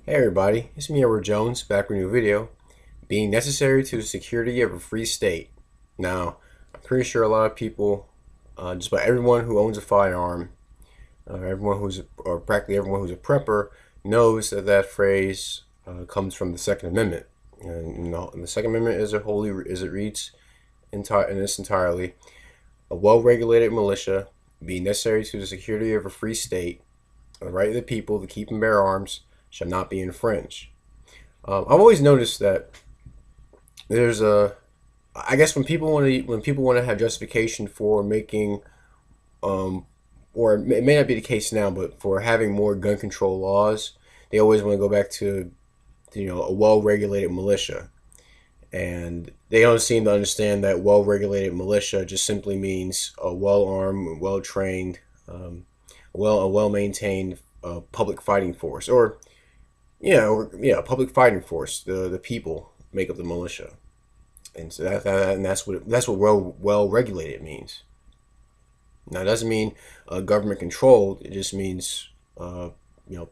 Hey everybody, it's me Edward Jones back with a new video. Being necessary to the security of a free state. Now, I'm pretty sure a lot of people, just about everyone who owns a firearm, or practically everyone who's a prepper, knows that that phrase comes from the Second Amendment. And the Second Amendment is as it reads in this entirely, a well-regulated militia, being necessary to the security of a free state, the right of the people to keep and bear arms shall not be infringed. I've always noticed that there's I guess when people want to have justification for making, um, or it may not be the case now, but for having more gun control laws, they always want to go back to a well-regulated militia, and they don't seem to understand that well-regulated militia just simply means a well-armed, well-trained, a well-maintained public fighting force, or public fighting force. The people make up the militia, and so that's what well regulated means. Now, it doesn't mean government controlled. It just means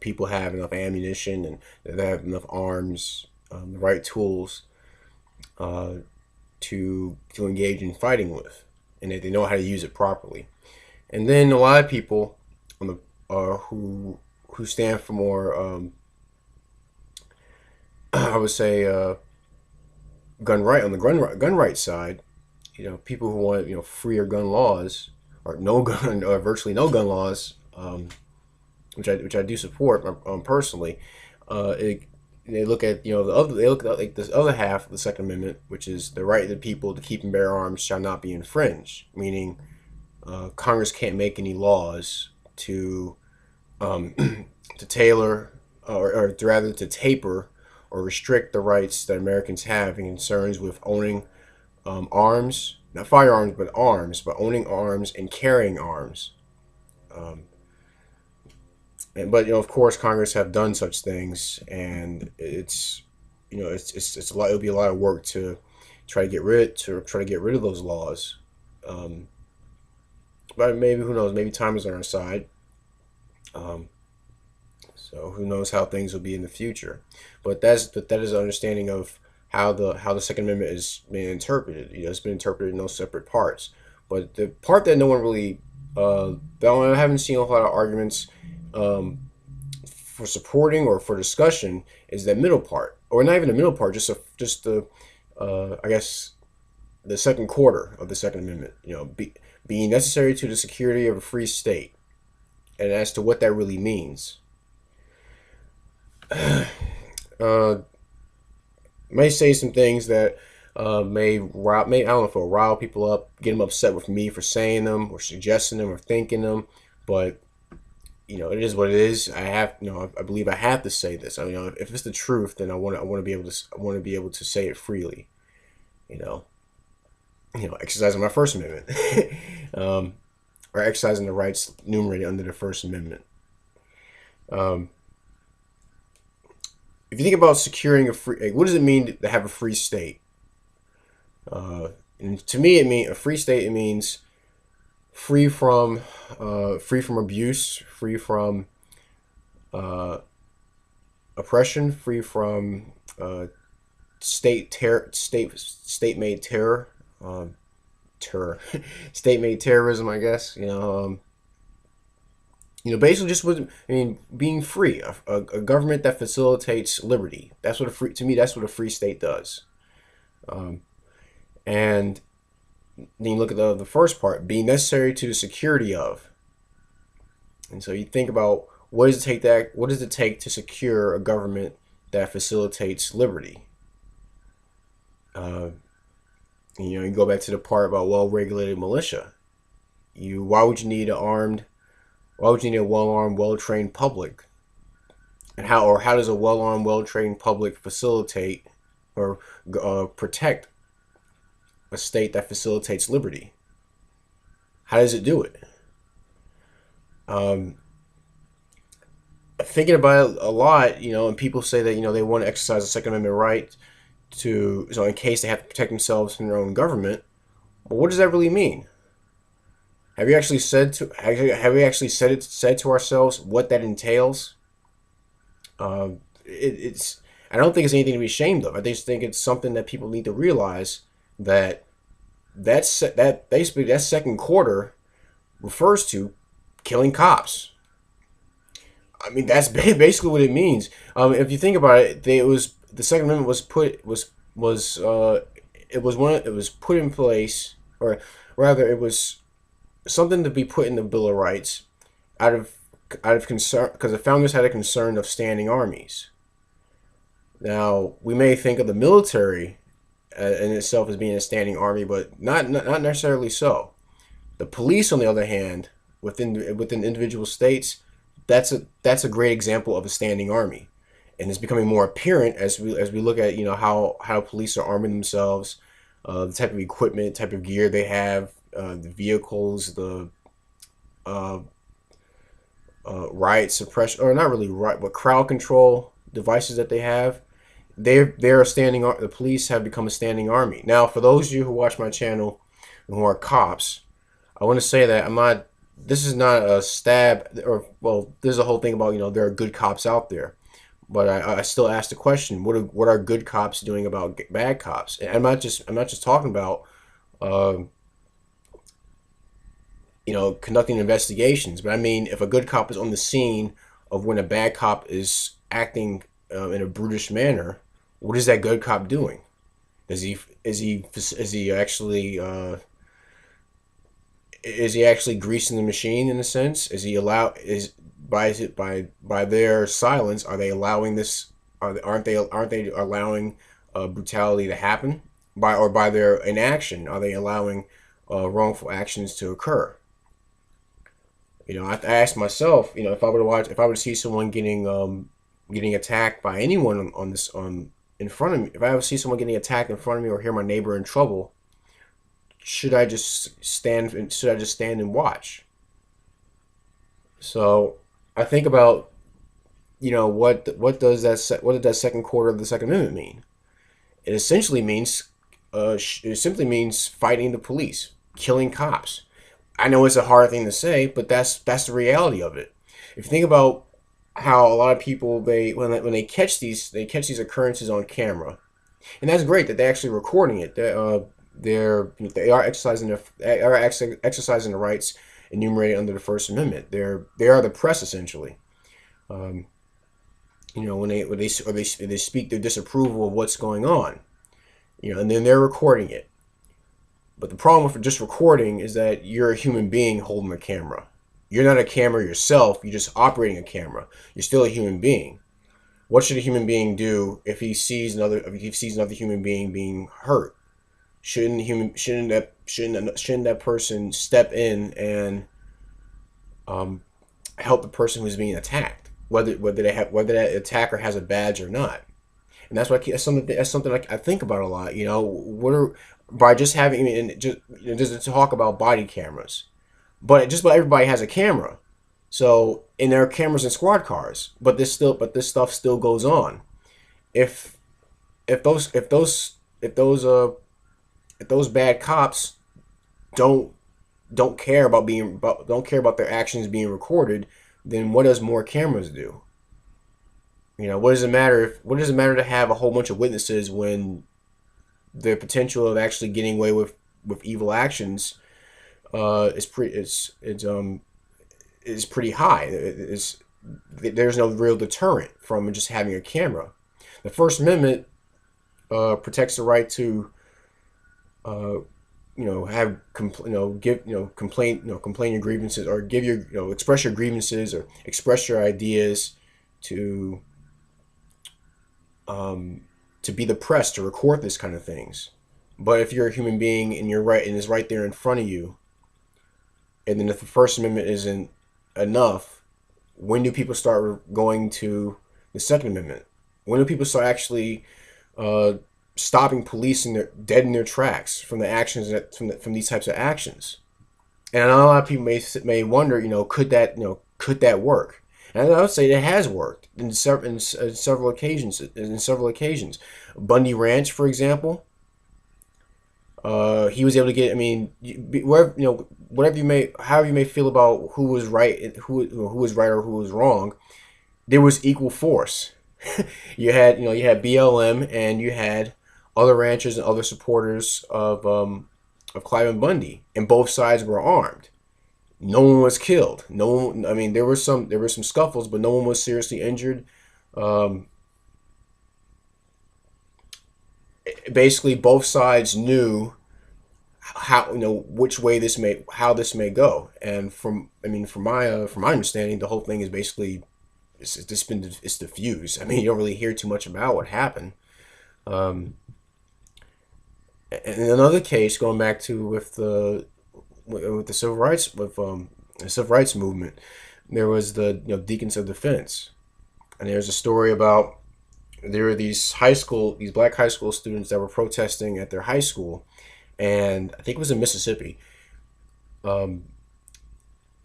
people have enough ammunition and they have enough arms, the right tools to engage in fighting with, and that they know how to use it properly. And then a lot of people on the who stand for more I would say gun right side, people who want freer gun laws or no gun or virtually no gun laws, which I do support personally. It, they look at they look at like this other half of the Second Amendment, which is the right of the people to keep and bear arms shall not be infringed, meaning Congress can't make any laws to um, to tailor or rather to taper or restrict the rights that Americans have in concerns with owning arms, not firearms, but arms, but owning arms and carrying arms. Um, but of course, Congress have done such things, and it's a lot. It'll be a lot of work to try to get rid of those laws. Um, but maybe who knows? Maybe time is on our side. Um, So who knows how things will be in the future? That is an understanding of how the Second Amendment is being interpreted. It's been interpreted in those separate parts. But the part that no one really that I haven't seen a lot of arguments um, for supporting or for discussion is that middle part, or not even the middle part, just the I guess the second quarter of the Second Amendment. Being necessary to the security of a free state, and as to what that really means. uh, may say some things that may I don't know if it'll rile people up, get them upset with me for saying them or suggesting them or thinking them, but it is what it is. I believe I have to say this. If it's the truth, then I want to be able to say it freely. You know, exercising my First Amendment, um, or exercising the rights enumerated under the First Amendment. Um, if you think about securing a free, like, what does it mean to have a free state? And to me, it means a free state. It means free from free from abuse, free from uh, oppression, free from state made terror, terror, state made terrorism. I guess basically just what being free, a government that facilitates liberty. That's what a free to me. That's what a free state does. Um, and then you look at the first part, being necessary to the security of. And so you think about what does it take to secure a government that facilitates liberty? Uh, you go back to the part about well-regulated militia. Why would you need a well-armed, well-trained public? And how does a well-armed, well-trained public facilitate or protect a state that facilitates liberty? How does it do it? Um, Thinking about it a lot, and people say that they want to exercise the Second Amendment right in case they have to protect themselves from their own government. But what does that really mean? Have we actually said to ourselves what that entails? it's I don't think it's anything to be ashamed of. I just think it's something that people need to realize that that basically that second quarter refers to killing cops. I mean, that's basically what it means. If you think about it, it was the Second Amendment it was put in place, or rather, it was something to be put in the Bill of Rights out of concern, because the founders had a concern of standing armies. Now, we may think of the military in itself as being a standing army, but not necessarily so. The police, on the other hand, within individual states, that's a great example of a standing army, and it's becoming more apparent as we look at how police are arming themselves, the type of equipment, type of gear they have, the vehicles, the uh, riot suppression, or not really riot, but crowd control devices that they have. They're a the police have become a standing army. Now, for those of you who watch my channel and who are cops, I want to say that I'm not. This is not a stab, or well, there's a whole thing about there are good cops out there, but I still ask the question: what are good cops doing about bad cops? And I'm not just talking about uh, conducting investigations, but I mean if a good cop is on the scene of when a bad cop is acting in a brutish manner, what is that good cop doing? Is he actually is he actually greasing the machine in a sense? Is he allow is by their silence, are they allowing this? Aren't they allowing brutality to happen? By their inaction, are they allowing wrongful actions to occur? I ask myself, if I were to see someone getting attacked by anyone on this on in front of me, if I ever see someone getting attacked in front of me or hear my neighbor in trouble, should I just stand and watch? So I think about what did that second quarter of the Second Amendment mean? It essentially means it simply means fighting the police, killing cops. I know it's a hard thing to say, but that's the reality of it. If you think about how a lot of people, when they catch these occurrences on camera, and that's great that they're actually recording it. They are exercising the rights enumerated under the First Amendment. They are the press essentially. Um, when they speak their disapproval of what's going on, and then they're recording it. But the problem with just recording is that you're a human being holding a camera. You're not a camera yourself. You're just operating a camera. You're still a human being. What should a human being do if he sees another human being being hurt? Shouldn't that person step in and help the person who's being attacked, whether that attacker has a badge or not? And that's something I think about a lot. What are by just having, I mean, just to talk about body cameras, but just about everybody has a camera. So, and there are cameras in squad cars, but this stuff still goes on. If if those if those if those if those bad cops don't don't care about their actions being recorded, then what does more cameras do? What does it matter to have a whole bunch of witnesses when the potential of actually getting away with evil actions is pretty high. There's no real deterrent from just having a camera. The First Amendment protects the right to have complain your grievances, or give your express your grievances, or express your ideas to to be the press, to record this kind of things. But if you're a human being and you're right, and it's right there in front of you, and then if the First Amendment isn't enough, when do people start going to the Second Amendment? When do people start actually stopping police dead in their tracks from the actions from these types of actions? And I know a lot of people may wonder, could that work? And I would say it has worked in several occasions. Bundy Ranch, for example, he was able to get. I mean, however you may feel about who was right, who was right or who was wrong, there was equal force. you had BLM, and you had other ranchers and other supporters of Cliven Bundy, and both sides were armed. No one was killed. No one, I mean, there were some scuffles, but no one was seriously injured. Um, Basically, both sides knew how, which way this may how this may go. And from my understanding, the whole thing is basically it's diffused. I mean, you don't really hear too much about what happened. Um, and another case, going back to with the the civil rights movement, there was the Deacons of Defense, and there's a story about there were these black high school students that were protesting at their high school, and I think it was in Mississippi. Um,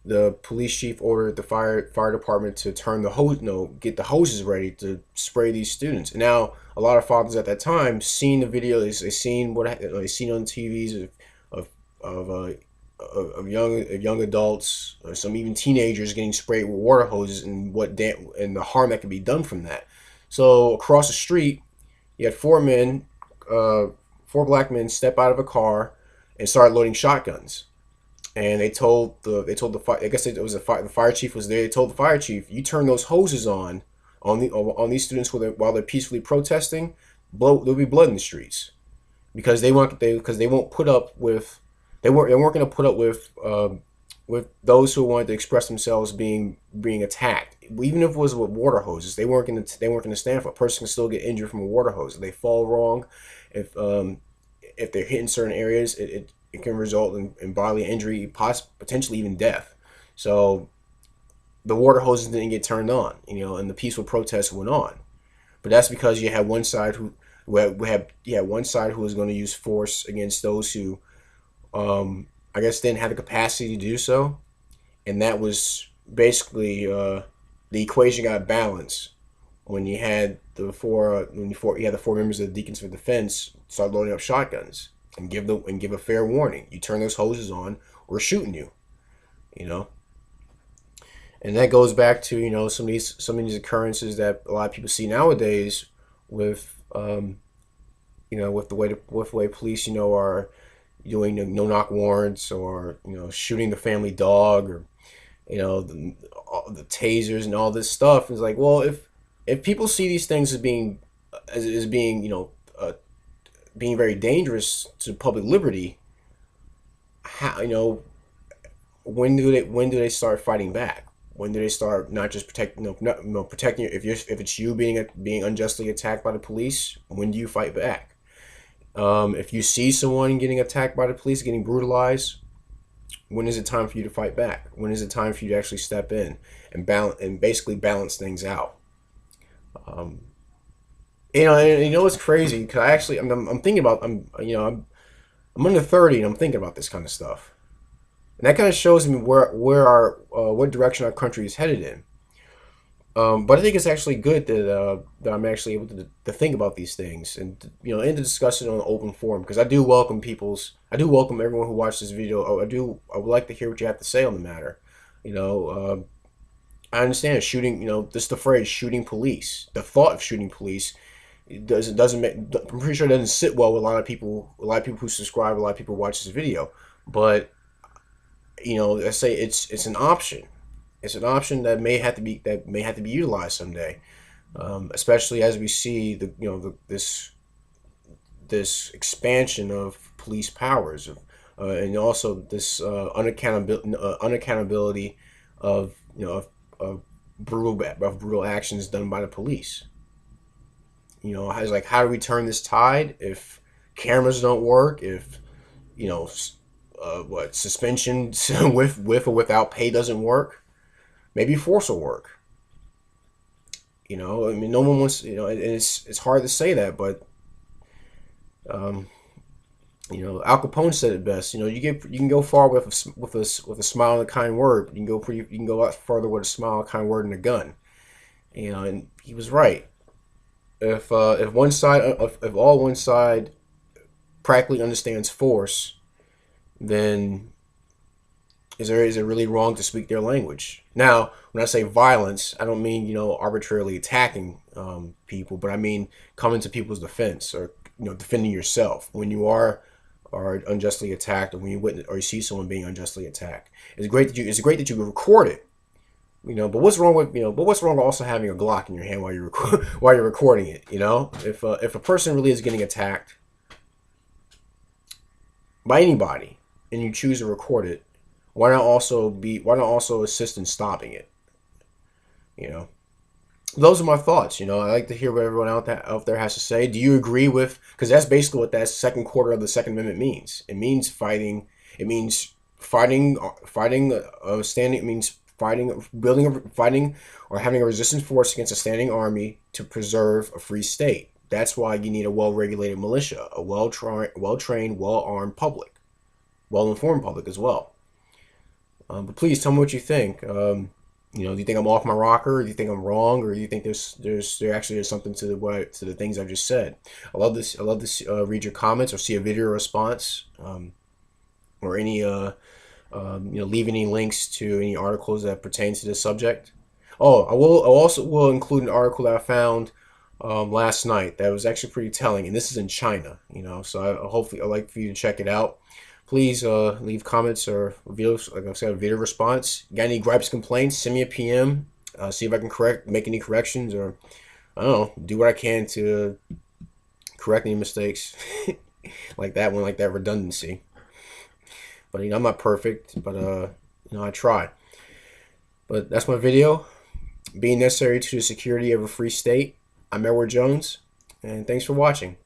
the police chief ordered the fire department to turn the hose, get the hoses ready to spray these students. And now a lot of fathers at that time seen the video, they seen they seen on TVs of of young adults, or some even teenagers getting sprayed with water hoses, and and the harm that could be done from that. So across the street, you had uh, four black men step out of a car and start loading shotguns. And I guess it was the fire chief was there. They told the fire chief, "You turn those hoses on these students while they're peacefully protesting, there'll be blood in the streets, because they won't put up with they weren't going to put up with those who wanted to express themselves being attacked. Even if it was with water hoses, they weren't going to stand for it. A person can still get injured from a water hose if they fall wrong. If they're hitting certain areas, it can result in bodily injury, potentially even death. So the water hoses didn't get turned on, and the peaceful protests went on. But that's because you had one side one side who was going to use force against those who, I guess, didn't have the capacity to do so, and that was basically the equation got balanced when you had you had the four members of the Deacons for Defense start loading up shotguns and give a fair warning. You turn those hoses on, we're shooting you. You know, and that goes back to some of these occurrences that a lot of people see nowadays with with the way police are doing no knock warrants, or shooting the family dog, or the tasers and all this stuff. It's like, well, if people see these things as being being very dangerous to public liberty, how when do they start fighting back? When do they start not just protecting protecting if it's you being unjustly attacked by the police? When do you fight back? If you see someone getting attacked by the police, getting brutalized, when is it time for you to fight back? When is it time for you to actually step in and basically balance things out? Um, it's crazy, because I'm thinking about I'm under 30, and I'm thinking about this kind of stuff, and that kind of shows me where our what direction our country is headed in. But I think it's actually good that I'm actually able to think about these things, and and to discuss it on an open forum, because I do welcome everyone who watched this video. I would like to hear what you have to say on the matter. You know, I understand shooting. Just the phrase "shooting police," the thought of shooting police, it doesn't make. I'm pretty sure it doesn't sit well with a lot of people. A lot of people who subscribe, a lot of people who watch this video. But I say it's an option. It's an option that may have to be utilized someday, especially as we see this expansion of police powers, and also this unaccountability of of brutal actions done by the police. How do we turn this tide if cameras don't work? If what suspension with or without pay doesn't work? Maybe force will work. I mean, no one wants. And it's hard to say that, but um, Al Capone said it best. You can go far with a smile and a kind word. You can go a lot further with a smile, a kind word, and a gun. And he was right. If one side, if all one side practically understands force, then is it really wrong to speak their language? Now, when I say violence, I don't mean, arbitrarily attacking people, but I mean coming to people's defense, or defending yourself when you are unjustly attacked, or when you witness or you see someone being unjustly attacked. It's great that you can record it. But what's wrong with also having a Glock in your hand while while you're recording it? If a person really is getting attacked by anybody and you choose to record it, why not also assist in stopping it? You know, those are my thoughts. I like to hear what everyone out there has to say. Do you agree with? Because that's basically what that second quarter of the Second Amendment means. It means fighting. It means fighting, standing. It means fighting, or having a resistance force against a standing army to preserve a free state. That's why you need a well-regulated militia, a well-trained, well-armed public, well-informed public as well. But please tell me what you think. Do you think I'm off my rocker? Or do you think I'm wrong? Or do you think there actually is something to the things I've just said? I love to read your comments or see a video response, or any leave any links to any articles that pertain to this subject. Oh, I also will include an article that I found last night that was actually pretty telling, and this is in China. So hopefully I'd like for you to check it out. Please leave comments or videos, like I said, a video response. Got any gripes, complaints? Send me a PM. See if I can make any corrections, or I don't know, do what I can to correct any mistakes like that one, like that redundancy. But I'm not perfect, but I try. But that's my video. Being necessary to the security of a free state. I'm Edward Jones, and thanks for watching.